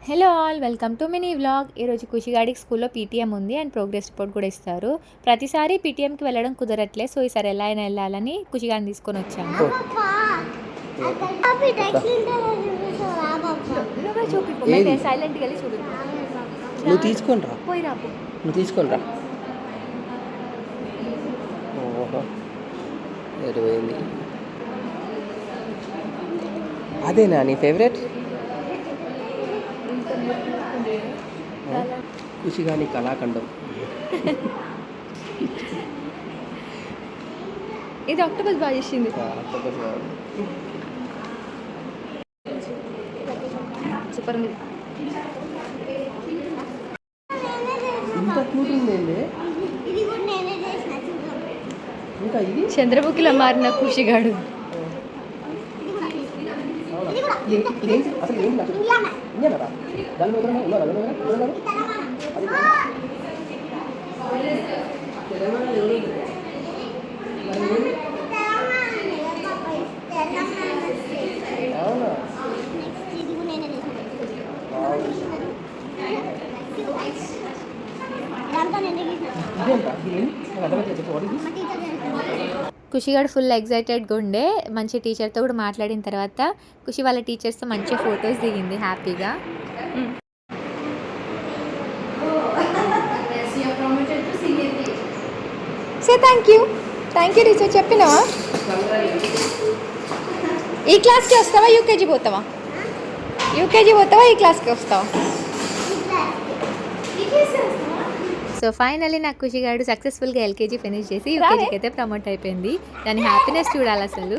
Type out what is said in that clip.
Hello all, welcome to mini vlog. ఈరోజు ఖుషిగాడికి స్కూల్లో PTM ఉంది అండ్ ప్రోగ్రెస్ రిపోర్ట్ కూడా ఇస్తారు. ప్రతిసారి పీటీఎంకి వెళ్ళడం కుదరట్లే, సో ఈసారి ఎలా అయినా వెళ్ళాలని ఖుషిగాడిని తీసుకొని వచ్చాను. సైలెంట్గా వెళ్ళి చూపి. నువ్వు తీసుకొని రా, పోయి రాపు. నువ్వు తీసుకొని రా. ఓహో, ఎరువైంది. అదేనా నీ ఫేవరెట్? ఖుషిగాని కళాఖండం. ఇది ఆక్టోపస్ బాగా చేసింది. సూపర్ ఉంది. ఇంత క్యూట్ ఉంది. ఇంకా ఇది చంద్రముఖిలో మారిన ఖుషిగాడు. అసలు ఏంటి ఖుషిగాడు ఫుల్ ఎగ్జైటెడ్గా ఉండే. మంచి టీచర్తో కూడా మాట్లాడిన తర్వాత ఖుషి వాళ్ళ టీచర్స్తో మంచిగా ఫొటోస్ దిగింది హ్యాపీగా. Say thank you teacher. చెప్పినావా? ఈ క్లాస్కి వస్తావా, యూకేజీ పోతావా? ఈ క్లాస్కి వస్తావా? సో ఫైనల్లీ నాకు ఖుషిగాడు సక్సెస్ఫుల్గా ఎల్కేజీ ఫినిష్ చేసి యూకేజీకి అయితే ప్రమోట్ అయిపోయింది. దాని హ్యాపీనెస్ చూడాలి అసలు.